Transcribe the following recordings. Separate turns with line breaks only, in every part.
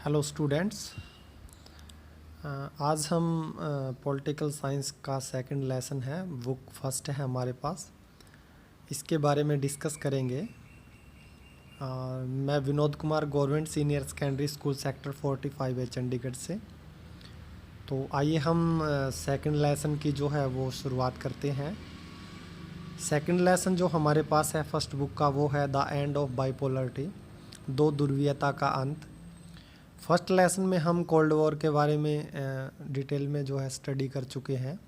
Hello students. आज हम political science का सेकंड लेसन है, बुक फर्स्ट है हमारे पास, इसके बारे में डिस्कस करेंगे। मैं Vinod Kumar, government senior secondary school sector 45 है चंडीगढ़ से। तो आइए हम सेकंड लेसन की जो है वो शुरुआत करते हैं। सेकंड लेसन जो हमारे पास है फर्स्ट बुक का वो है द एंड ऑफ बाइपोलरिटी, दो ध्रुवीयता का अंत। फर्स्ट लेसन में हम कोल्ड वॉर के बारे में डिटेल में जो है स्टडी कर चुके हैं।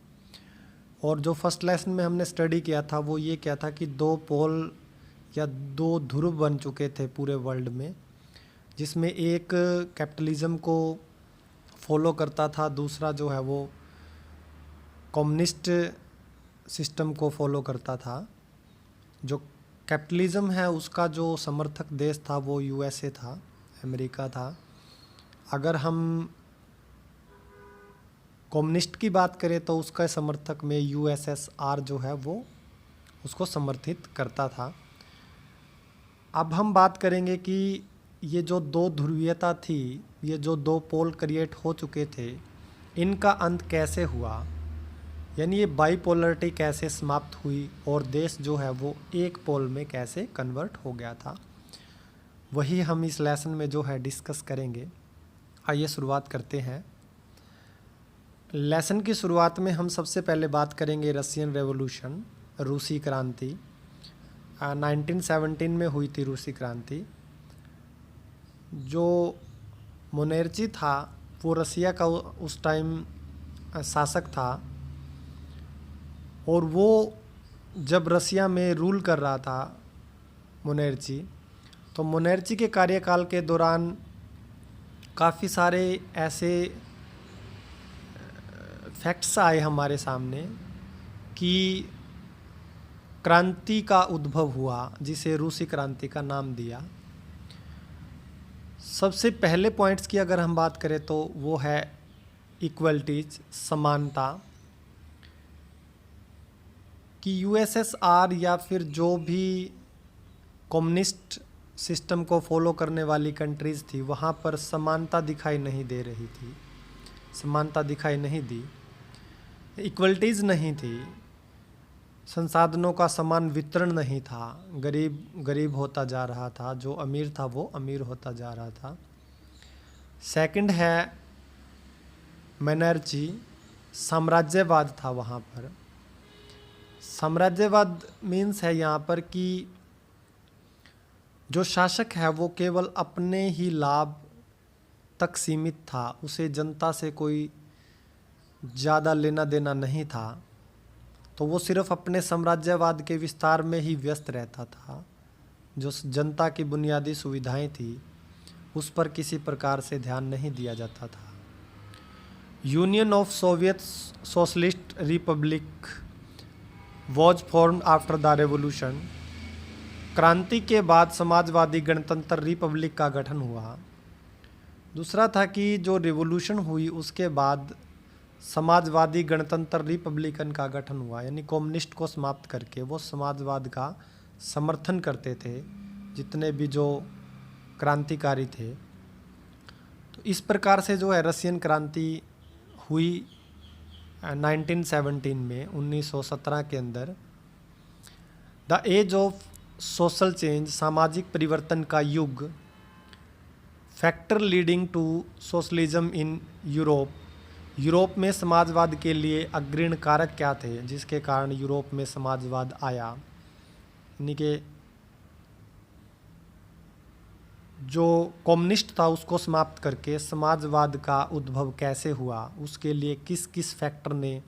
और जो फर्स्ट लेसन में हमने स्टडी किया था वो ये क्या था कि दो पोल या दो ध्रुव बन चुके थे पूरे वर्ल्ड में, जिसमें एक कैपिटलिज्म को फॉलो करता था, दूसरा जो है वो कम्युनिस्ट सिस्टम को फॉलो करता था। जो कैपिटलिज्म है उसका जो समर्थक देश था वो यूएसए था, अमेरिका था। अगर हम कम्युनिस्ट की बात करें तो उसका समर्थक में यूएसएसआर जो है वो उसको समर्थित करता था। अब हम बात करेंगे कि ये जो दो ध्रुवीयता थी, ये जो दो पोल क्रिएट हो चुके थे, इनका अंत कैसे हुआ, यानी ये बाइपोलरिटी कैसे समाप्त हुई और देश जो है वो एक पोल में कैसे कन्वर्ट हो गया था, वही हम इस लेसन में जो है डिस्कस करेंगे। आइए शुरुआत करते हैं। लेसन की शुरुआत में हम सबसे पहले बात करेंगे रशियन रेवोल्यूशन, रूसी क्रांति। 1917 में हुई थी रूसी क्रांति। जो मोनेर्ची था वो रसिया का उस टाइम शासक था, और वो जब रसिया में रूल कर रहा था मोनेर्ची, तो मोनेर्ची के कार्यकाल के दौरान काफ़ी सारे ऐसे फैक्ट्स आए हमारे सामने कि क्रांति का उद्भव हुआ, जिसे रूसी क्रांति का नाम दिया। सबसे पहले पॉइंट्स की अगर हम बात करें तो वो है इक्वलिटीज, समानता, कि यूएसएसआर या फिर जो भी कम्युनिस्ट सिस्टम को फॉलो करने वाली कंट्रीज़ थी वहाँ पर समानता दिखाई नहीं दे रही थी, समानता दिखाई नहीं दी, इक्वलिटीज़ नहीं थी, संसाधनों का समान वितरण नहीं था, गरीब गरीब होता जा रहा था, जो अमीर था वो अमीर होता जा रहा था। सेकंड है मोनार्ची, साम्राज्यवाद था वहाँ पर। साम्राज्यवाद मीन्स है यहाँ पर कि जो शासक है वो केवल अपने ही लाभ तक सीमित था, उसे जनता से कोई ज़्यादा लेना देना नहीं था, तो वो सिर्फ अपने साम्राज्यवाद के विस्तार में ही व्यस्त रहता था। जो जनता की बुनियादी सुविधाएं थी उस पर किसी प्रकार से ध्यान नहीं दिया जाता था। Union of Soviet socialist Republic was formed after the revolution. क्रांति के बाद समाजवादी गणतंत्र रिपब्लिक का गठन हुआ। दूसरा था कि जो रिवोल्यूशन हुई उसके बाद समाजवादी गणतंत्र रिपब्लिकन का गठन हुआ, यानी कम्युनिस्ट को समाप्त करके वो समाजवाद का समर्थन करते थे जितने भी जो क्रांतिकारी थे। तो इस प्रकार से जो है रशियन क्रांति हुई 1917 में, 1917 के अंदर। The age of social change, सामाजिक परिवर्तन का युग। Factor leading to socialism in Europe, Europe में समाजवाद के लिए अग्रणी कारक क्या थे जिसके कारण यूरोप में समाजवाद आया, यानी कि जो कम्युनिस्ट था उसको समाप्त करके समाजवाद का उद्भव कैसे हुआ, उसके लिए किस किस फैक्टर ने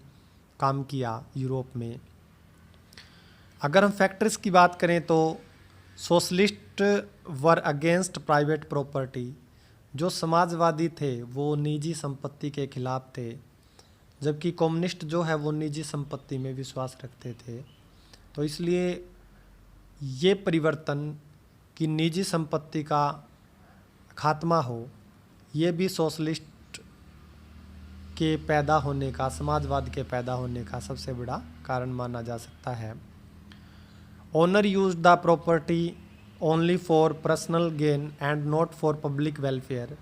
काम किया यूरोप में। अगर हम फैक्टर्स की बात करें तो socialist were against private property, जो समाजवादी थे वो निजी संपत्ति के खिलाफ थे, जबकि कम्युनिस्ट जो है वो निजी संपत्ति में विश्वास रखते थे। तो इसलिए ये परिवर्तन कि निजी संपत्ति का खात्मा हो, ये भी सोशलिस्ट के पैदा होने का, समाजवाद के पैदा होने का सबसे बड़ा कारण माना जा सकता है। Owner use the property only for personal gain and not for public welfare,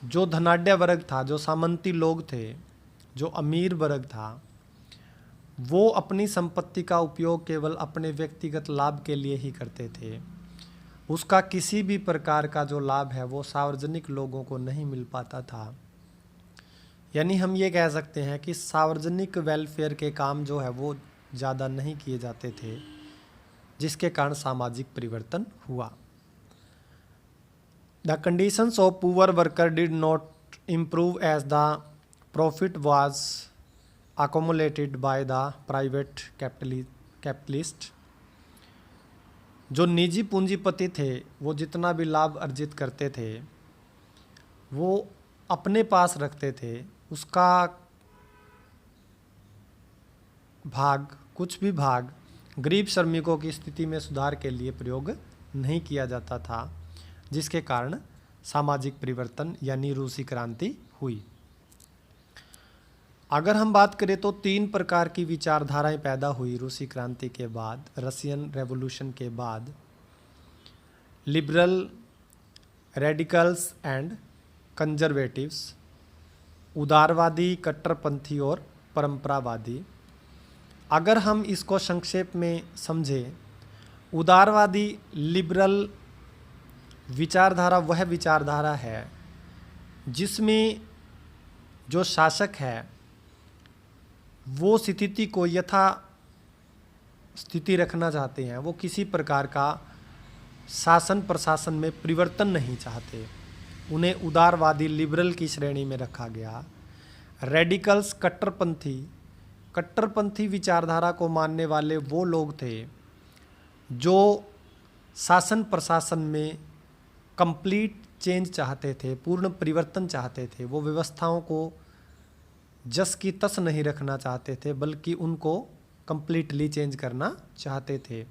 जो धनाढ्य वर्ग था, जो सामंती लोग थे, जो अमीर वर्ग था, वो अपनी संपत्ति का उपयोग केवल अपने व्यक्तिगत लाभ के लिए ही करते थे। उसका किसी भी प्रकार का जो लाभ है वो सार्वजनिक लोगों को नहीं मिल पाता था। यानी हम ये कह सकते हैं कि सार्वजनिक वेलफेयर के काम जो है वो ज़्यादा नहीं किए जाते थे, जिसके कारण सामाजिक परिवर्तन हुआ। The conditions of poor worker did not improve as the profit was accumulated by the private capitalist। जो निजी पूंजीपति थे वो जितना भी लाभ अर्जित करते थे वो अपने पास रखते थे, उसका भाग, कुछ भी भाग गरीब श्रमिकों की स्थिति में सुधार के लिए प्रयोग नहीं किया जाता था, जिसके कारण सामाजिक परिवर्तन यानी रूसी क्रांति हुई। अगर हम बात करें तो 3 प्रकार की विचारधाराएं पैदा हुई रूसी क्रांति के बाद, रशियन रेवोल्यूशन के बाद। लिबरल, रेडिकल्स एंड कंजर्वेटिव्स, उदारवादी, कट्टरपंथी और परंपरावादी। अगर हम इसको संक्षेप में समझें, उदारवादी लिबरल विचारधारा वह विचारधारा है जिसमें जो शासक है वो स्थिति को यथा स्थिति रखना चाहते हैं, वो किसी प्रकार का शासन प्रशासन में परिवर्तन नहीं चाहते, उन्हें उदारवादी लिबरल की श्रेणी में रखा गया। रेडिकल्स कट्टरपंथी विचारधारा को मानने वाले वो लोग थे जो शासन प्रशासन में कंप्लीट चेंज चाहते थे, पूर्ण परिवर्तन चाहते थे। वो व्यवस्थाओं को जस की तस नहीं रखना चाहते थे, बल्कि उनको कंप्लीटली चेंज करना चाहते थे।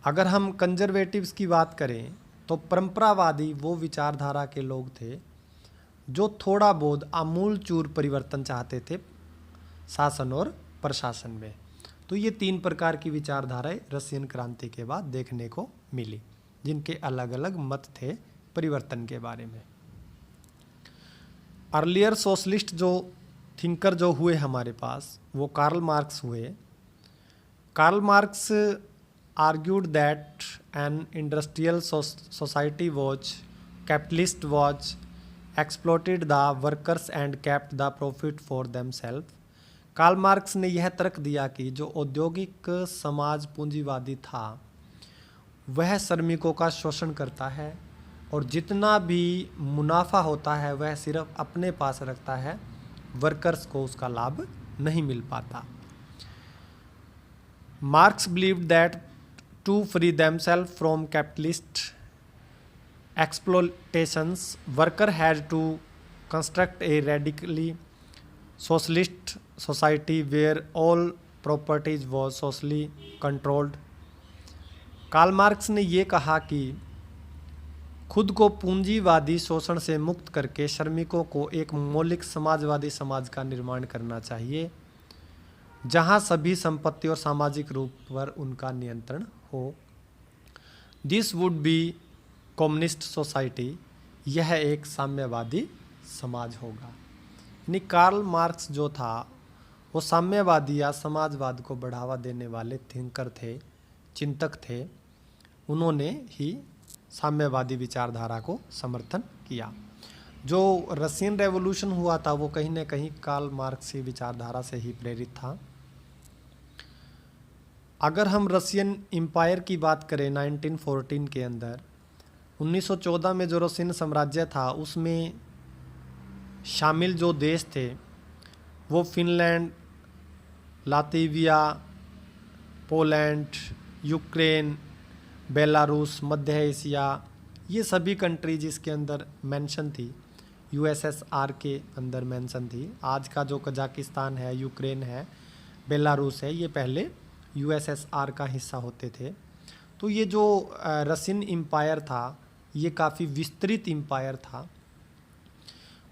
अगर हम कंजर्वेटिव्स की बात करें तो परंपरावादी वो विचारधारा के लोग थे जो थोड़ा बहुत आमूलचूर परिवर्तन चाहते थे शासन और प्रशासन में। तो ये 3 प्रकार की विचारधाराएं रशियन क्रांति के बाद देखने को मिली, जिनके अलग अलग मत थे परिवर्तन के बारे में। अर्लियर सोशलिस्ट जो थिंकर जो हुए हमारे पास, वो कार्ल मार्क्स हुए। Karl Marx argued that an industrial society was capitalist was exploited the workers and kept the profit for themself. Karl Marx ने यह तर्क दिया कि जो औद्योगिक समाज पूंजीवादी था वह श्रमिकों का शोषण करता है और जितना भी मुनाफा होता है वह सिर्फ अपने पास रखता है, वर्कर्स को उसका लाभ नहीं मिल पाता। Marx believed that to free themselves from capitalist exploitations worker had to construct a radically socialist society where all properties was socially controlled. Karl Marx ने ये कहा कि खुद को पूंजीवादी शोषण से मुक्त करके श्रमिकों को एक मौलिक समाजवादी समाज का निर्माण करना चाहिए जहां सभी संपत्ति और सामाजिक रूप पर उनका नियंत्रण हो। This would be communist society, यह एक साम्यवादी समाज होगा। यानी कार्ल मार्क्स जो था वो साम्यवादी या समाजवाद को बढ़ावा देने वाले थिंकर थे, चिंतक थे। उन्होंने ही साम्यवादी विचारधारा को समर्थन किया। जो रशियन रेवोल्यूशन हुआ था वो कहीं न कहीं कार्ल मार्क्स की विचारधारा से ही प्रेरित था। अगर हम रशियन एम्पायर की बात करें 1914 के अंदर, 1914 में जो रशियन साम्राज्य था उसमें शामिल जो देश थे वो Finland, Latvia, Poland, Ukraine, Belarus, मध्य एशिया, ये सभी कंट्रीज इसके अंदर मेंशन थी। यूएसएसआर के अंदर मेंशन थी। आज का जो कजाकिस्तान है, यूक्रेन है, बेलारूस है, ये पहले यूएसएसआर का हिस्सा होते थे। तो ये जो रशियन एम्पायर था ये काफ़ी विस्तृत एम्पायर था।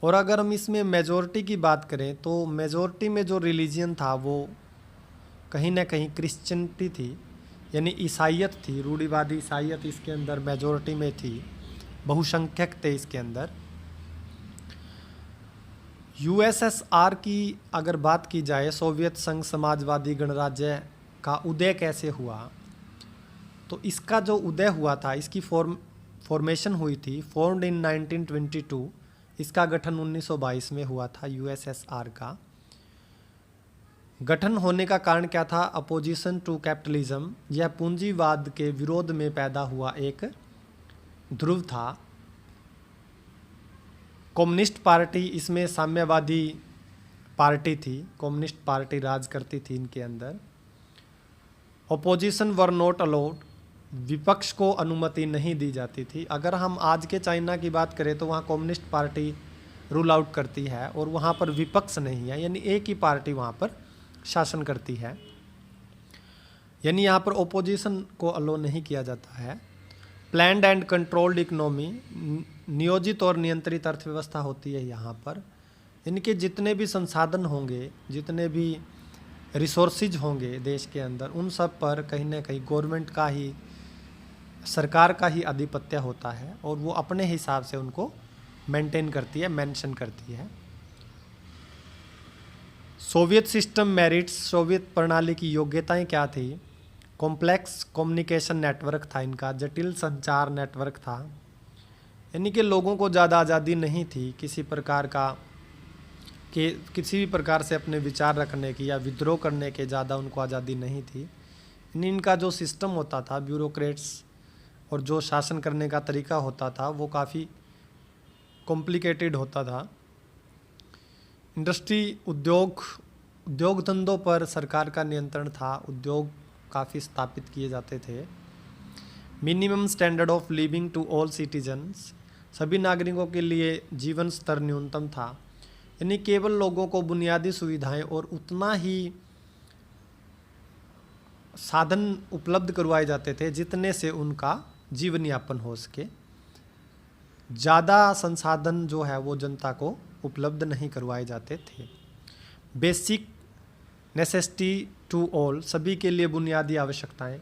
और अगर हम इसमें मेजॉरिटी की बात करें तो मेजॉरिटी में जो रिलीजियन था वो कहीं ना कहीं क्रिश्चियनिटी थी, यानी ईसाइयत थी, रूढ़िवादी ईसाइयत इसके अंदर मेजॉरिटी में थी, बहुसंख्यक थे इसके अंदर। यूएसएसआर की अगर बात की जाए, सोवियत संघ समाजवादी गणराज्य का उदय कैसे हुआ, तो इसका जो उदय हुआ था, इसकी फॉर्मेशन हुई थी, फॉर्म्ड इन 1922। इसका गठन 1922 में हुआ था यूएसएसआर का। गठन होने का कारण क्या था? अपोजिशन टू कैपिटलिज्म, यह पूंजीवाद के विरोध में पैदा हुआ एक ध्रुव था। कम्युनिस्ट पार्टी इसमें साम्यवादी पार्टी थी, कम्युनिस्ट पार्टी राज करती थी इनके अंदर। अपोजिशन वर नॉट अलाउड, विपक्ष को अनुमति नहीं दी जाती थी। अगर हम आज के चाइना की बात करें तो वहाँ कम्युनिस्ट पार्टी रूल आउट करती है और वहाँ पर विपक्ष नहीं है, यानी एक ही पार्टी वहाँ पर शासन करती है, यानी यहाँ पर ओपोजिशन को अलो नहीं किया जाता है। प्लान्ड एंड कंट्रोल्ड इकोनॉमी, नियोजित और नियंत्रित अर्थव्यवस्था होती है यहाँ पर। इनके जितने भी संसाधन होंगे, जितने भी रिसोर्सेज होंगे देश के अंदर, उन सब पर कहीं ना कहीं गवर्नमेंट का ही, सरकार का ही आधिपत्य होता है और वो अपने हिसाब से उनको मेंटेन करती है, मेंशन करती है। सोवियत सिस्टम मेरिट्स, सोवियत प्रणाली की योग्यताएं क्या थी? कॉम्प्लेक्स कम्युनिकेशन नेटवर्क था इनका, जटिल संचार नेटवर्क था, यानी कि लोगों को ज़्यादा आज़ादी नहीं थी किसी प्रकार का, कि किसी भी प्रकार से अपने विचार रखने की या विद्रोह करने के ज़्यादा उनको आज़ादी नहीं थी। यानी इनका जो सिस्टम होता था, ब्यूरोक्रेट्स और जो शासन करने का तरीका होता था, वो काफ़ी कॉम्प्लिकेटेड होता था। इंडस्ट्री, उद्योग धंधों पर सरकार का नियंत्रण था, उद्योग काफ़ी स्थापित किए जाते थे। Minimum standard of living to all citizens, सभी नागरिकों के लिए जीवन स्तर न्यूनतम था, यानी केवल लोगों को बुनियादी सुविधाएं और उतना ही साधन उपलब्ध करवाए जाते थे जितने से उनका जीवन यापन हो सके। ज़्यादा संसाधन जो है वो जनता को उपलब्ध नहीं करवाए जाते थे। बेसिक नेसेसिटी टू ऑल, सभी के लिए बुनियादी आवश्यकताएं,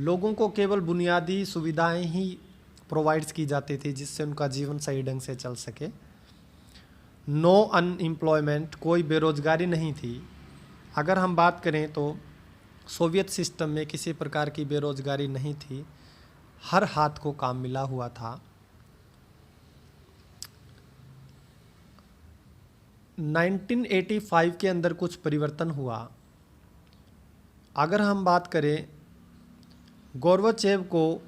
लोगों को केवल बुनियादी सुविधाएं ही प्रोवाइड्स की जाती थी जिससे उनका जीवन सही ढंग से चल सके। नो अनएम्प्लॉयमेंट, कोई बेरोजगारी नहीं थी। अगर हम बात करें तो सोवियत सिस्टम में किसी प्रकार की बेरोजगारी नहीं थी, हर हाथ को काम मिला हुआ था। 1985 के अंदर कुछ परिवर्तन हुआ। अगर हम बात करें, गोर्बाचेव को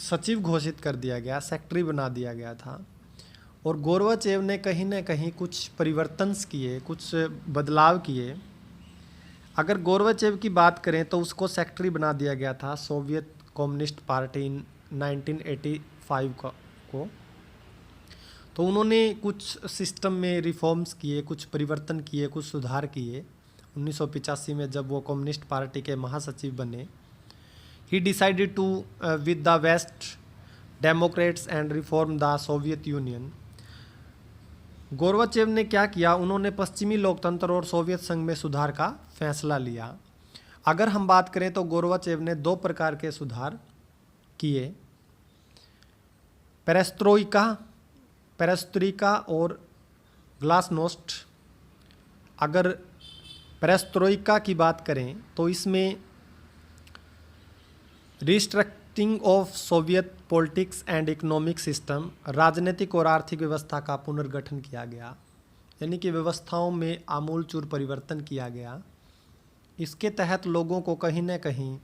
सचिव घोषित कर दिया गया, सेक्रेटरी बना दिया गया था, और गोर्बाचेव ने कहीं ना कहीं कुछ परिवर्तन किए, कुछ बदलाव किए। अगर गोर्बाचेव की बात करें तो उसको सेक्रेटरी बना दिया गया था सोवियत कम्युनिस्ट पार्टी 1985 को। तो उन्होंने कुछ सिस्टम में रिफॉर्म्स किए, कुछ परिवर्तन किए, कुछ सुधार किए। 1985 में जब वो कम्युनिस्ट पार्टी के महासचिव बने, he decided to with the west democrats and reform the Soviet Union. Gorbachev ने क्या किया? उन्होंने पश्चिमी लोकतंत्र और सोवियत संघ में सुधार का फैसला लिया। अगर हम बात करें तो गोर्बाचेव ने दो प्रकार के सुधार किए, पेरेस्ट्रोइका और ग्लासनोस्ट। अगर पेरेस्ट्रोइका की बात करें तो इसमें restructuring of Soviet politics and economic system, राजनीतिक और आर्थिक व्यवस्था का पुनर्गठन किया गया, यानी कि व्यवस्थाओं में आमूलचूल परिवर्तन किया गया। इसके तहत लोगों को कहीं ना कहीं,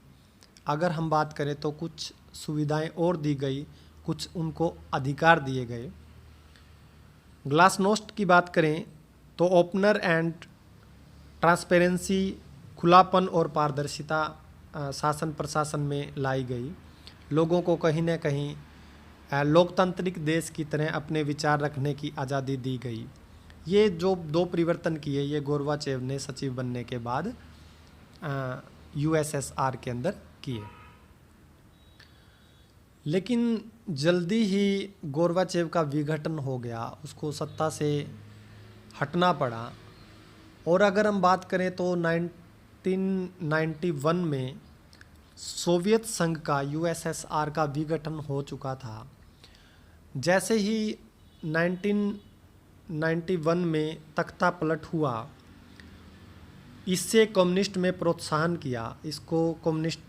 अगर हम बात करें तो कुछ सुविधाएं और दी गई, कुछ उनको अधिकार दिए गए। ग्लासनोस्ट की बात करें तो ओपनर एंड ट्रांसपेरेंसी, खुलापन और पारदर्शिता शासन प्रशासन में लाई गई। लोगों को कहीं ना कहीं लोकतांत्रिक देश की तरह अपने विचार रखने की आज़ादी दी गई। ये जो दो परिवर्तन किए, ये गोर्बाचेव ने सचिव बनने के बाद यूएसएसआर के अंदर किए। लेकिन जल्दी ही गोर्बाचेव का विघटन हो गया, उसको सत्ता से हटना पड़ा। और अगर हम बात करें तो 1991 में सोवियत संघ का, यूएसएसआर का विघटन हो चुका था। जैसे ही 1991 में तख्ता पलट हुआ, इससे कम्युनिस्ट में प्रोत्साहन किया, इसको कम्युनिस्ट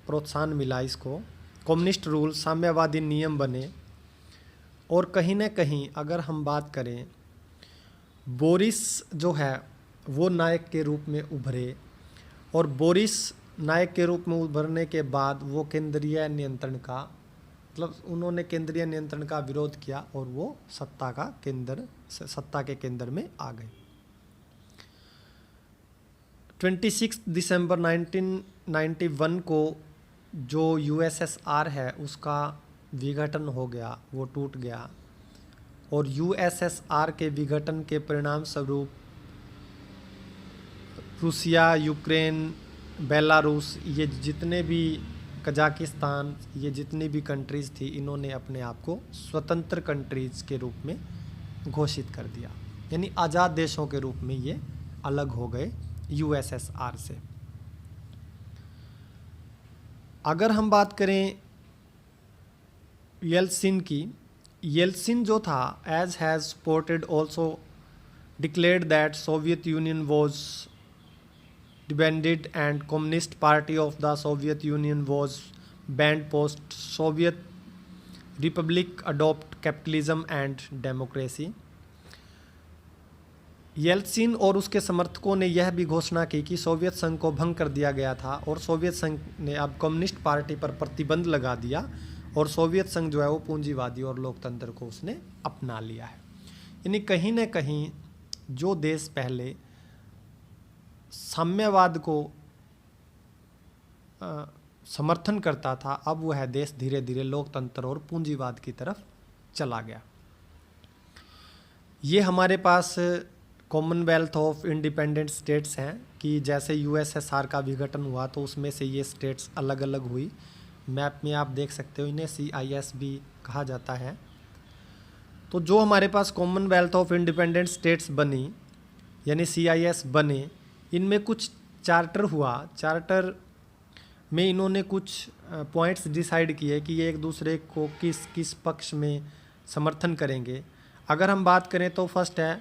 प्रोत्साहन मिला, इसको कम्युनिस्ट रूल साम्यवादी नियम बने। और कहीं न कहीं अगर हम बात करें, बोरिस जो है वो नायक के रूप में उभरे, और बोरिस नायक के रूप में उभरने के बाद वो केंद्रीय नियंत्रण का मतलब उन्होंने केंद्रीय नियंत्रण का विरोध किया और वो सत्ता के केंद्र में आ गए। 26 दिसंबर 1991 को जो यूएसएसआर है उसका विघटन हो गया, वो टूट गया। और यूएसएसआर के विघटन के परिणाम स्वरूप रूसिया, यूक्रेन, बेलारूस, ये जितने भी कजाकिस्तान, ये जितनी भी कंट्रीज़ थी, इन्होंने अपने आप को स्वतंत्र कंट्रीज़ के रूप में घोषित कर दिया, यानी आज़ाद देशों के रूप में ये अलग हो गए यूएसएसआर से। अगर हम बात करें येल्सिन की, येल्सिन जो था as has supported also declared that Soviet Union was disbanded and communist party of the Soviet Union was banned post Soviet republic adopt capitalism and democracy. Yeltsin और उसके समर्थकों ने यह भी घोषणा की कि सोवियत संघ को भंग कर दिया गया था और सोवियत संघ ने अब कम्युनिस्ट पार्टी पर प्रतिबंध लगा दिया और सोवियत संघ जो है वो पूंजीवादी और लोकतंत्र को उसने अपना लिया है। यानी कहीं न कहीं जो देश पहले साम्यवाद को समर्थन करता था, अब वह देश धीरे धीरे लोकतंत्र और पूंजीवाद की तरफ चला गया। ये हमारे पास कॉमनवेल्थ ऑफ इंडिपेंडेंट स्टेट्स हैं कि जैसे यूएसएसआर का विघटन हुआ तो उसमें से ये स्टेट्स अलग अलग हुई। मैप में आप देख सकते हो, इन्हें CIS भी कहा जाता है। तो जो हमारे पास कॉमनवेल्थ ऑफ इंडिपेंडेंट स्टेट्स बनी, यानी CIS बने, इनमें कुछ चार्टर हुआ। चार्टर में इन्होंने कुछ पॉइंट्स डिसाइड किए कि ये एक दूसरे को किस किस पक्ष में समर्थन करेंगे। अगर हम बात करें तो फर्स्ट है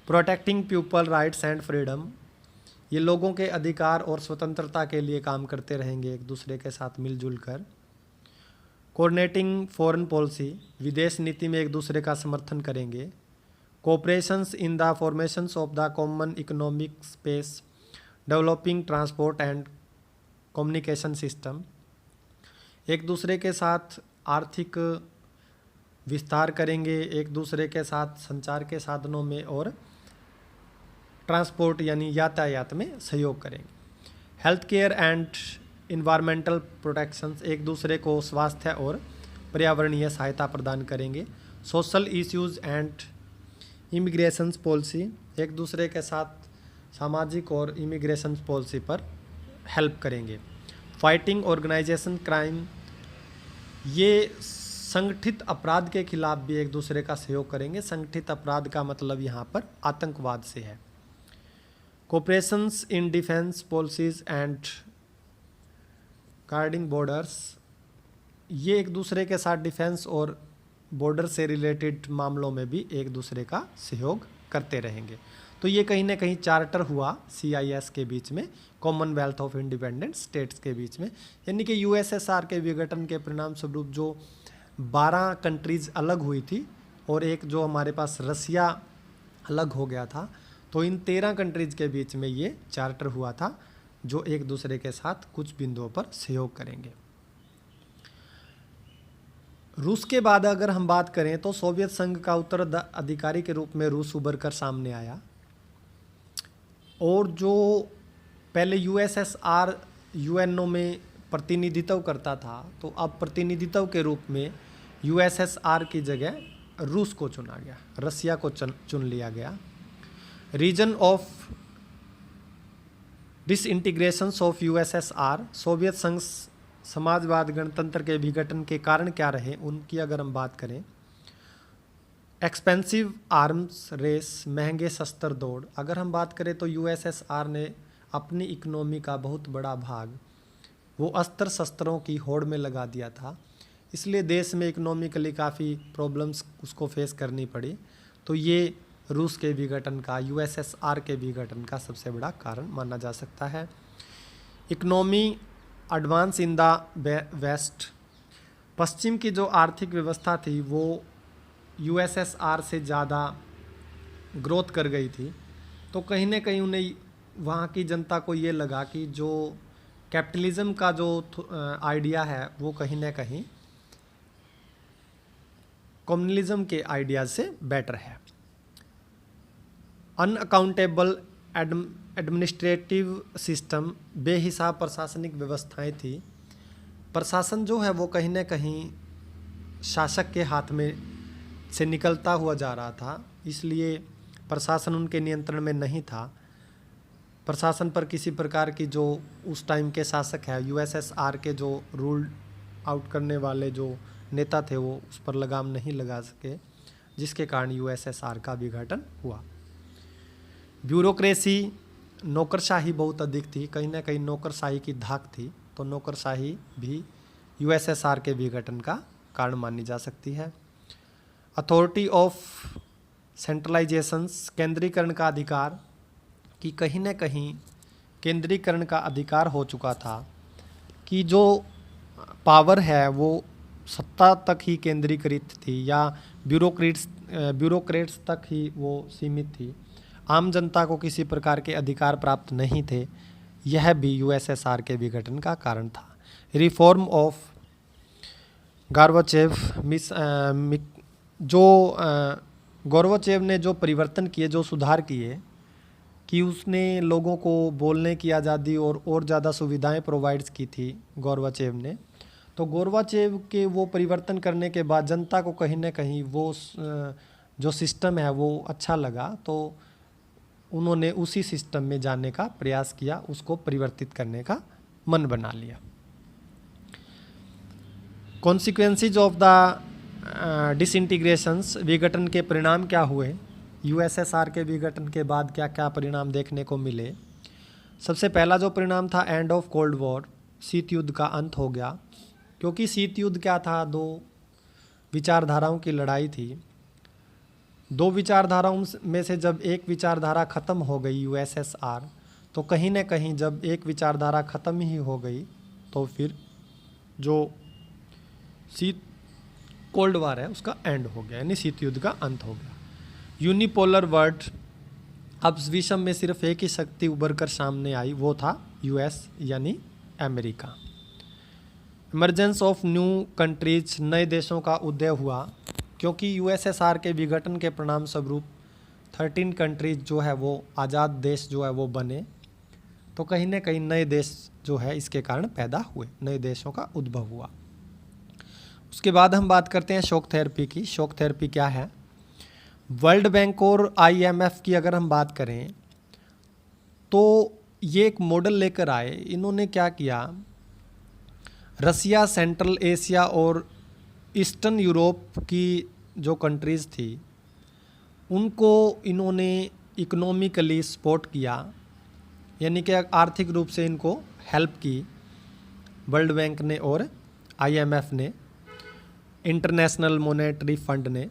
protecting people rights and freedom, ये लोगों के अधिकार और स्वतंत्रता के लिए काम करते रहेंगे एक दूसरे के साथ मिलजुल कर। कोऑर्डिनेटिंग फॉरेन पॉलिसी, विदेश नीति में एक दूसरे का समर्थन करेंगे। Cooperations in the formations of the common economic space, developing transport and communication system, एक दूसरे के साथ आर्थिक विस्तार करेंगे, एक दूसरे के साथ संचार के साधनों में और ट्रांसपोर्ट यानी यातायात में सहयोग करेंगे। Health care and environmental protections, एक दूसरे को स्वास्थ्य और पर्यावरणीय सहायता प्रदान करेंगे। सोशल इश्यूज़ एंड इमिग्रेशंस पॉलिसी, एक दूसरे के साथ सामाजिक और इमिग्रेशन पॉलिसी पर हेल्प करेंगे। फाइटिंग ऑर्गेनाइजेशन क्राइम, ये संगठित अपराध के खिलाफ भी एक दूसरे का सहयोग करेंगे। संगठित अपराध का मतलब यहाँ पर आतंकवाद से है। Cooperations in defence policies and guarding borders, ये एक दूसरे के साथ डिफेंस और बॉर्डर से रिलेटेड मामलों में भी एक दूसरे का सहयोग करते रहेंगे। तो ये कहीं ना कहीं चार्टर हुआ CIS के बीच में, कॉमनवेल्थ ऑफ इंडिपेंडेंट स्टेट्स के बीच में, यानी कि USSR के विघटन के परिणाम स्वरूप जो 12 कंट्रीज़ अलग हुई थी और एक जो हमारे पास रसिया अलग हो गया था, तो इन 13 कंट्रीज़ के बीच में ये चार्टर हुआ था जो एक दूसरे के साथ कुछ बिंदुओं पर सहयोग करेंगे। रूस के बाद अगर हम बात करें तो सोवियत संघ का उत्तराधिकारी के रूप में रूस उभर कर सामने आया, और जो पहले USSR UNO में प्रतिनिधित्व करता था, तो अब प्रतिनिधित्व के रूप में USSR की जगह रूस को चुना गया, रसिया को चुन लिया गया। Reason of disintegrations of USSR, Soviet संघ समाजवाद गणतंत्र के विघटन के कारण क्या रहे उनकी अगर हम बात करें। एक्सपेंसिव आर्म्स रेस, महंगे शस्त्र दौड़, अगर हम बात करें तो USSR ने अपनी इकोनॉमी का बहुत बड़ा भाग वो अस्त्र शस्त्रों की होड़ में लगा दिया था, इसलिए देश में इकोनॉमिकली काफ़ी प्रॉब्लम्स उसको फेस करनी पड़ी। तो ये रूस के विघटन का, यूएसएसआर के विघटन का सबसे बड़ा कारण माना जा सकता है। Economy advance in the west, पश्चिम की जो आर्थिक व्यवस्था थी वो यूएसएसआर से ज़्यादा ग्रोथ कर गई थी, तो कहीं ना कहीं उन्हें वहाँ की जनता को ये लगा कि जो कैपिटलिज्म का जो आइडिया है वो कहीं ना कहीं कम्युनलिज्म के आइडिया से बेटर है। अनअकाउंटेबल एडमिनिस्ट्रेटिव सिस्टम, बेहिसाब प्रशासनिक व्यवस्थाएं थी। प्रशासन जो है वो कहीं ना कहीं शासक के हाथ में से निकलता हुआ जा रहा था, इसलिए प्रशासन उनके नियंत्रण में नहीं था। प्रशासन पर किसी प्रकार की जो उस टाइम के शासक है, यूएसएसआर के जो रूल आउट करने वाले जो नेता थे वो उस पर लगाम नहीं लगा सके, जिसके कारण यूएसएसआर का विघटन हुआ। ब्यूरोक्रेसी, नौकरशाही बहुत अधिक थी, कहीं ना कहीं नौकरशाही की धाक थी, तो नौकरशाही भी यूएसएसआर के विघटन का कारण मानी जा सकती है। अथॉरिटी ऑफ सेंट्रलाइजेशंस, केंद्रीकरण का अधिकार, कि कहीं ना कहीं केंद्रीकरण का अधिकार हो चुका था कि जो पावर है वो सत्ता तक ही केंद्रीकृत थी या ब्यूरोक्रेट्स तक ही वो सीमित थी। आम जनता को किसी प्रकार के अधिकार प्राप्त नहीं थे, यह भी यूएसएसआर के विघटन का कारण था। रिफॉर्म ऑफ गोर्बाचेव, जो गोर्बाचेव ने जो परिवर्तन किए, जो सुधार किए, कि उसने लोगों को बोलने की आज़ादी और ज़्यादा सुविधाएं प्रोवाइड्स की थी गोर्बाचेव ने। तो गोर्बाचेव के वो परिवर्तन करने के बाद जनता को कहीं ना कहीं वो जो सिस्टम है वो अच्छा लगा, तो उन्होंने उसी सिस्टम में जाने का प्रयास किया, उसको परिवर्तित करने का मन बना लिया। कॉन्सिक्वेंसेज ऑफ द डिसइंटीग्रेशंस, विघटन के परिणाम क्या हुए, यूएसएसआर के विघटन के बाद क्या क्या परिणाम देखने को मिले। सबसे पहला जो परिणाम था, एंड ऑफ कोल्ड वॉर, शीत युद्ध का अंत हो गया। क्योंकि शीत युद्ध क्या था, दो विचारधाराओं की लड़ाई थी। दो विचारधाराओं में से जब एक विचारधारा ख़त्म हो गई यूएसएसआर, तो कहीं ना कहीं जब एक विचारधारा ख़त्म ही हो गई तो फिर जो कोल्ड वार है उसका एंड हो गया, यानी शीत युद्ध का अंत हो गया। यूनिपोलर वर्ल्ड, अब विश्व में सिर्फ एक ही शक्ति उभर कर सामने आई, वो था यूएस यानी America. Emergence of new countries, नए देशों का उदय हुआ, क्योंकि यूएसएसआर के विघटन के परिणाम स्वरूप 13 कंट्रीज जो है वो आज़ाद देश जो है वो बने, तो कहीं ना कहीं नए देश जो है इसके कारण पैदा हुए, नए देशों का उद्भव हुआ। उसके बाद हम बात करते हैं शॉक थेरेपी की। शॉक थेरेपी क्या है? वर्ल्ड बैंक और आईएमएफ की अगर हम बात करें तो ये एक मॉडल लेकर आए। इन्होंने क्या किया, रसिया, सेंट्रल एशिया और ईस्टर्न यूरोप की जो कंट्रीज़ थी उनको इन्होंने इकोनॉमिकली सपोर्ट किया, यानी कि आर्थिक रूप से इनको हेल्प की वर्ल्ड बैंक ने और आईएमएफ ने, इंटरनेशनल मॉनेटरी फंड ने,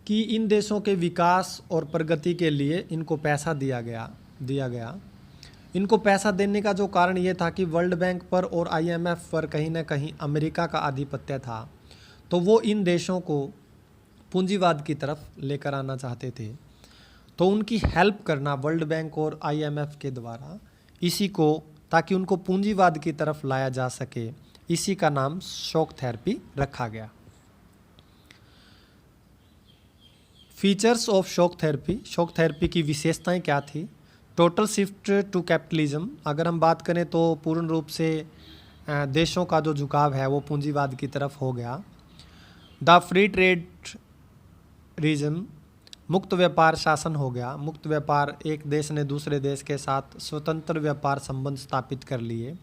कि इन देशों के विकास और प्रगति के लिए इनको पैसा दिया गया। इनको पैसा देने का जो कारण ये था कि वर्ल्ड बैंक पर और आईएमएफ पर कहीं ना कहीं अमेरिका का आधिपत्य था, तो वो इन देशों को पूंजीवाद की तरफ लेकर आना चाहते थे। तो उनकी हेल्प करना वर्ल्ड बैंक और आईएमएफ के द्वारा, इसी को ताकि उनको पूंजीवाद की तरफ लाया जा सके, इसी का नाम शॉक थेरेपी रखा गया। Features of shock therapy, shock therapy की विशेषताएं क्या थी? टोटल शिफ्ट टू कैपिटलिज्म, अगर हम बात करें तो पूर्ण रूप से देशों का जो झुकाव है वो पूंजीवाद की तरफ हो गया। द फ्री ट्रेड रीजन, मुक्त व्यापार शासन हो गया। मुक्त व्यापार, एक देश ने दूसरे देश के साथ स्वतंत्र व्यापार संबंध स्थापित कर लिए।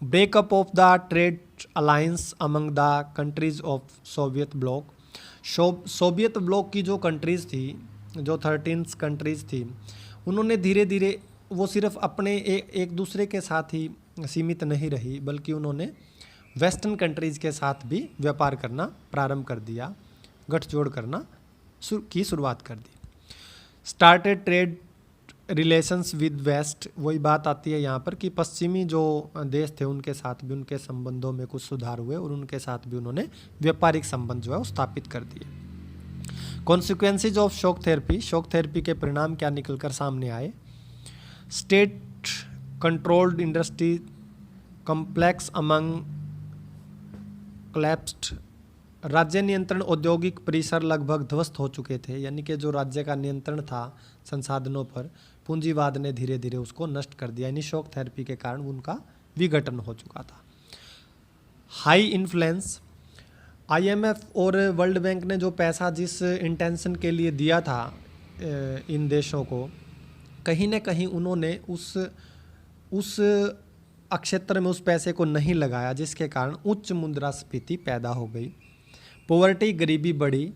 Breakup of the trade alliance among the countries of Soviet block, Soviet block की जो कंट्रीज़ थी, जो 13 कंट्रीज़ थी, उन्होंने धीरे धीरे वो सिर्फ अपने एक दूसरे के साथ ही सीमित नहीं रही, बल्कि उन्होंने वेस्टर्न कंट्रीज़ के साथ भी व्यापार करना प्रारंभ कर दिया, गठजोड़ करना की शुरुआत कर दी। Started trade relations with west, वही बात आती है यहाँ पर कि पश्चिमी जो देश थे उनके साथ भी उनके संबंधों में कुछ सुधार हुए और उनके साथ भी उन्होंने व्यापारिक संबंध जो है वो स्थापित कर दिए। कॉन्सिक्वेंसेज ऑफ शॉक थेरेपी के परिणाम क्या निकल कर सामने आए? State controlled industry complex among collapsed, राज्य नियंत्रण औद्योगिक परिसर लगभग ध्वस्त हो चुके थे, यानी कि जो राज्य का नियंत्रण था संसाधनों पर, पूंजीवाद ने धीरे धीरे उसको नष्ट कर दिया, यानी शॉक थेरेपी के कारण उनका विघटन हो चुका था। हाई इन्फ्लुएंस, आईएमएफ और वर्ल्ड बैंक ने जो पैसा जिस इंटेंशन के लिए दिया था इन देशों को, कहीं ना कहीं उन्होंने उस क्षेत्र में उस पैसे को नहीं लगाया, जिसके कारण उच्च मुद्रास्फीति पैदा हो गई। पॉवर्टी, गरीबी बढ़ी,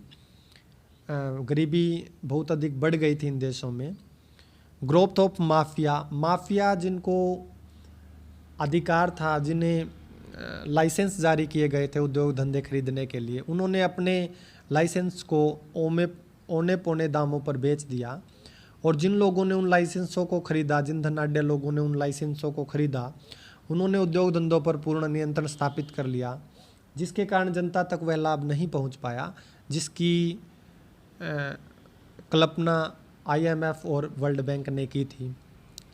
गरीबी बहुत अधिक बढ़ गई थी इन देशों में। ग्रोथ ऑफ माफिया जिनको अधिकार था, जिन्हें लाइसेंस जारी किए गए थे उद्योग धंधे खरीदने के लिए, उन्होंने अपने लाइसेंस को औने पौने दामों पर बेच दिया, और जिन लोगों ने उन लाइसेंसों को खरीदा, जिन धनाढ्य लोगों ने उन लाइसेंसों को खरीदा, उन्होंने उद्योग धंधों पर पूर्ण नियंत्रण स्थापित कर लिया, जिसके कारण जनता तक वह लाभ नहीं पहुंच पाया जिसकी कल्पना आईएमएफ और वर्ल्ड बैंक ने की थी।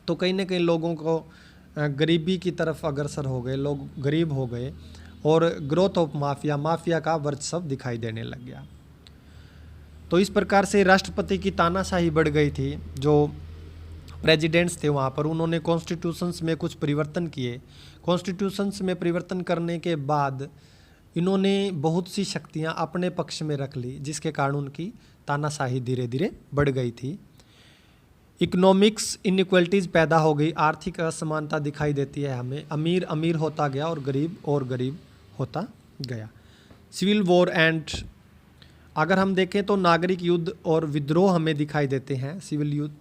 तो कहीं ना कहीं लोगों को गरीबी की तरफ अग्रसर हो गए, लोग गरीब हो गए, और ग्रोथ ऑफ माफिया का वर्चस्व दिखाई देने लग गया। तो इस प्रकार से राष्ट्रपति की तानाशाही बढ़ गई थी। जो प्रेसिडेंट्स थे वहाँ पर, उन्होंने कॉन्स्टिट्यूशंस में कुछ परिवर्तन किए। कॉन्स्टिट्यूशंस में परिवर्तन करने के बाद इन्होंने बहुत सी शक्तियाँ अपने पक्ष में रख ली, जिसके कारण उनकी तानाशाही धीरे धीरे बढ़ गई थी। इकोनॉमिक्स इनइक्वलिटीज़ पैदा हो गई, आर्थिक असमानता दिखाई देती है हमें, अमीर अमीर होता गया और गरीब होता गया। सिविल वॉर एंड, अगर हम देखें तो नागरिक युद्ध और विद्रोह हमें दिखाई देते हैं। सिविल युद्ध,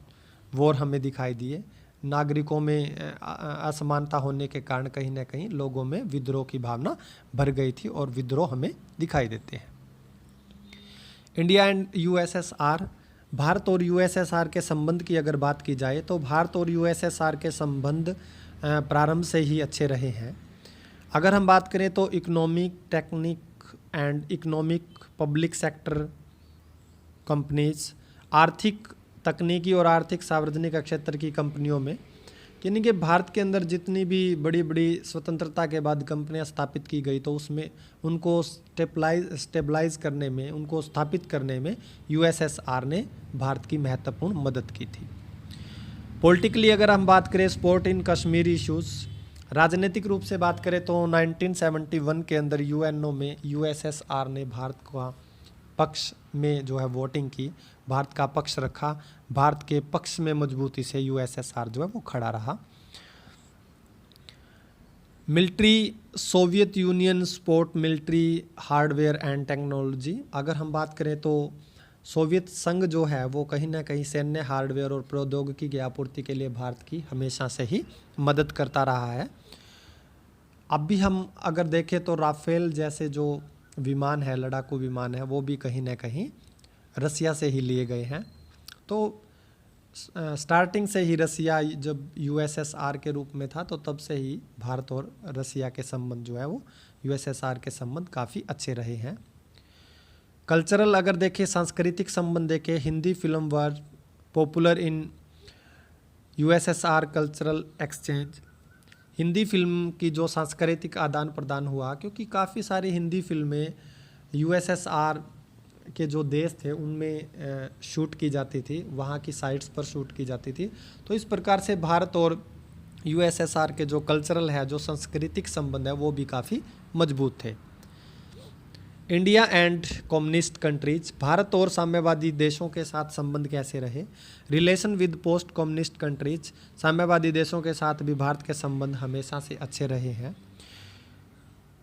वॉर हमें दिखाई दिए। नागरिकों में असमानता होने के कारण कहीं ना कहीं लोगों में विद्रोह की भावना भर गई थी, और विद्रोह हमें दिखाई देते हैं। इंडिया एंड यूएसएसआर, भारत और यूएसएसआर के संबंध की अगर बात की जाए तो भारत और यूएसएसआर के संबंध प्रारंभ से ही अच्छे रहे हैं। अगर हम बात करें तो economic, technique and economic, public sector companies, आर्थिक, तकनीकी और आर्थिक सार्वजनिक क्षेत्र की कंपनियों में, यानी कि भारत के अंदर जितनी भी बड़ी बड़ी स्वतंत्रता के बाद कंपनियां स्थापित की गई, तो उसमें उनको स्टेबलाइज करने में, उनको स्थापित करने में यूएसएसआर ने भारत की महत्वपूर्ण मदद की थी। पॉलिटिकली अगर हम बात करें, सपोर्ट इन कश्मीर इश्यूज़, राजनीतिक रूप से बात करें तो 1971 के अंदर यूएनओ में यूएसएसआर ने भारत का पक्ष में जो है वोटिंग की, भारत का पक्ष रखा, भारत के पक्ष में मजबूती से यूएसएसआर जो है वो खड़ा रहा। Military, Soviet union support military hardware and technology, अगर हम बात करें तो सोवियत संघ जो है वो कहीं ना कहीं सैन्य हार्डवेयर और प्रौद्योगिकी की आपूर्ति के लिए भारत की हमेशा से ही मदद करता रहा है। अब भी हम अगर देखें तो राफेल जैसे जो विमान है, लड़ाकू विमान है, वो भी कहीं ना कहीं रसिया से ही लिए गए हैं। तो स्टार्टिंग से ही रसिया जब यूएसएसआर के रूप में था, तो तब से ही भारत और रसिया के संबंध जो है वो यूएसएसआर के संबंध काफ़ी अच्छे रहे हैं। कल्चरल अगर देखें, सांस्कृतिक संबंध देखें, Hindi film were popular in USSR cultural exchange, Hindi film की जो सांस्कृतिक आदान प्रदान हुआ, क्योंकि काफ़ी सारी हिंदी फिल्में यूएसएसआर के जो देश थे उनमें शूट की जाती थी, वहाँ की साइट्स पर शूट की जाती थी। तो इस प्रकार से भारत और यूएसएसआर के जो कल्चरल है, जो सांस्कृतिक संबंध है, वो भी काफ़ी मजबूत थे। India and communist countries, Bharat और साम्यवादी देशों के साथ संबंध कैसे रहे? Relation with post communist countries, साम्यवादी देशों के साथ भी भारत के संबंध हमेशा से अच्छे रहे हैं।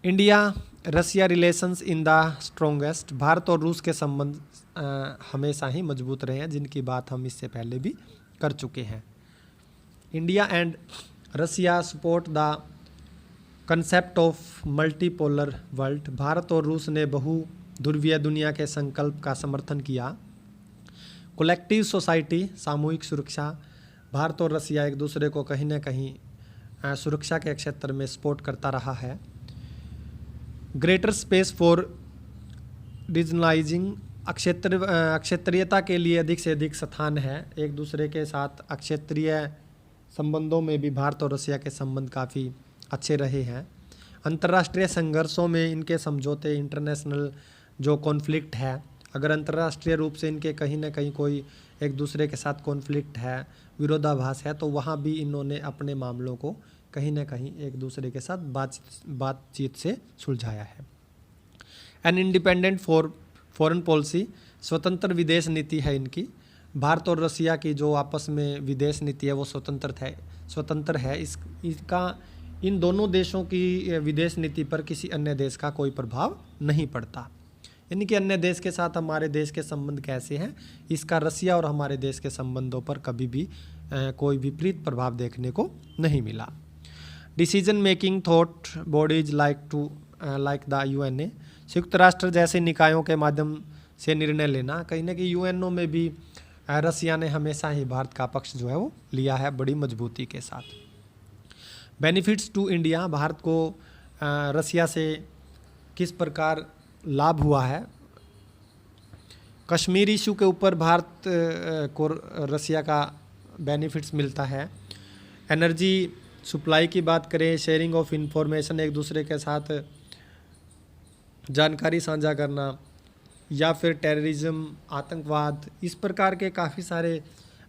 India Russia relations in the strongest, Bharat और रूस के संबंध हमेशा ही मजबूत रहे हैं, जिनकी बात हम इससे पहले भी कर चुके हैं। India and Russia support the concept of multipolar world, Bharat और रूस ने बहु ध्रुवीय दुनिया के संकल्प का समर्थन किया। कलेक्टिव सोसाइटी, सामूहिक सुरक्षा। भारत और रसिया एक दूसरे को कहीं ना कहीं सुरक्षा के क्षेत्र में सपोर्ट करता रहा है। ग्रेटर स्पेस फॉर रीजनलाइजिंग, अक्षेत्रीयता के लिए अधिक से अधिक स्थान है। एक दूसरे के साथ अक्षेत्रीय संबंधों में भी भारत और रसिया के संबंध काफ़ी अच्छे रहे हैं। अंतर्राष्ट्रीय संघर्षों में इनके समझौते, इंटरनेशनल जो कॉन्फ्लिक्ट है, अगर अंतर्राष्ट्रीय रूप से इनके कहीं ना कहीं कोई एक दूसरे के साथ कॉन्फ्लिक्ट है, विरोधाभास है, तो वहाँ भी इन्होंने अपने मामलों को कहीं ना कहीं एक दूसरे के साथ बातचीत से सुलझाया है। एन इंडिपेंडेंट फॉरेन पॉलिसी, स्वतंत्र विदेश नीति है इनकी। भारत और रसिया की जो आपस में विदेश नीति है वो स्वतंत्र है। इसका इन दोनों देशों की विदेश नीति पर किसी अन्य देश का कोई प्रभाव नहीं पड़ता। यानी कि अन्य देश के साथ हमारे देश के संबंध कैसे हैं, इसका रसिया और हमारे देश के संबंधों पर कभी भी कोई विपरीत प्रभाव देखने को नहीं मिला। Decision making thought bodies like the UNA, संयुक्त राष्ट्र जैसे निकायों के माध्यम से निर्णय लेना। कहीं ना कहीं यूएनओ में भी रसिया ने हमेशा ही भारत का पक्ष जो है वो लिया है बड़ी मजबूती के साथ। बेनिफिट्स टू इंडिया, भारत को रसिया से किस प्रकार लाभ हुआ है। कश्मीर इशू के ऊपर भारत को रसिया का बेनिफिट्स मिलता है। एनर्जी सप्लाई की बात करें, शेयरिंग ऑफ इंफॉर्मेशन, एक दूसरे के साथ जानकारी साझा करना, या फिर टेररिज्म, आतंकवाद, इस प्रकार के काफ़ी सारे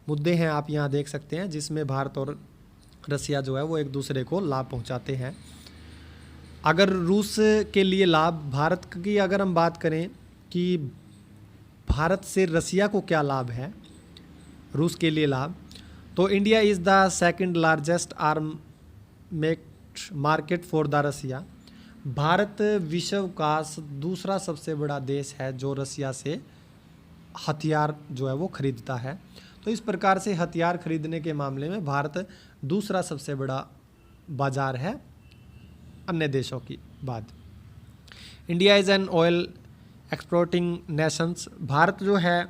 मुद्दे हैं आप यहाँ देख सकते हैं जिसमें भारत और रसिया जो है वो एक दूसरे को लाभ पहुँचाते हैं। अगर रूस के लिए लाभ, भारत की अगर हम बात करें कि भारत से रसिया को क्या लाभ है, रूस के लिए लाभ, तो India is the second largest arm market for the Russia. Bharat विश्व का दूसरा सबसे बड़ा देश है जो रसिया से हथियार जो है वो खरीदता है। तो इस प्रकार से हथियार खरीदने के मामले में भारत दूसरा सबसे बड़ा बाजार है अन्य देशों की बाद। India is an oil exporting Nations, Bharat जो है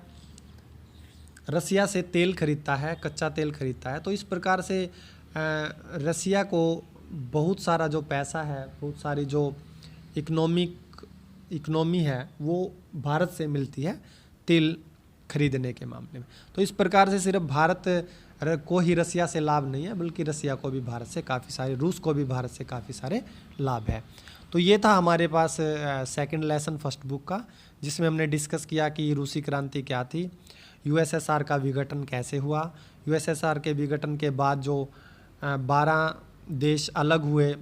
रसिया से तेल खरीदता है, कच्चा तेल खरीदता है। तो इस प्रकार से रसिया को बहुत सारा जो पैसा है, बहुत सारी जो इकोनॉमी है वो भारत से मिलती है तेल खरीदने के मामले में। तो इस प्रकार से सिर्फ भारत को ही रसिया से लाभ नहीं है, बल्कि रसिया को भी भारत से काफ़ी सारे, रूस को भी भारत से काफ़ी सारे लाभ है। तो ये था हमारे पास सेकंड लेसन फर्स्ट बुक का, जिसमें हमने डिस्कस किया कि रूसी क्रांति क्या थी, यूएसएसआर का विघटन कैसे हुआ, यूएसएसआर के विघटन के बाद जो 12 देश अलग हुए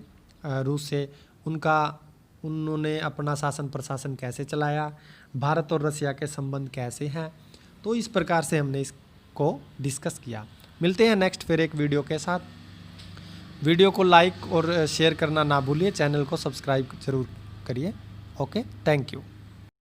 रूस से, उन्होंने अपना शासन प्रशासन कैसे चलाया, भारत और रसिया के संबंध कैसे हैं। तो इस प्रकार से हमने इसको डिस्कस किया। मिलते हैं नेक्स्ट फिर एक वीडियो के साथ। वीडियो को लाइक और शेयर करना ना भूलिए, चैनल को सब्सक्राइब जरूर करिए। Okay, thank you.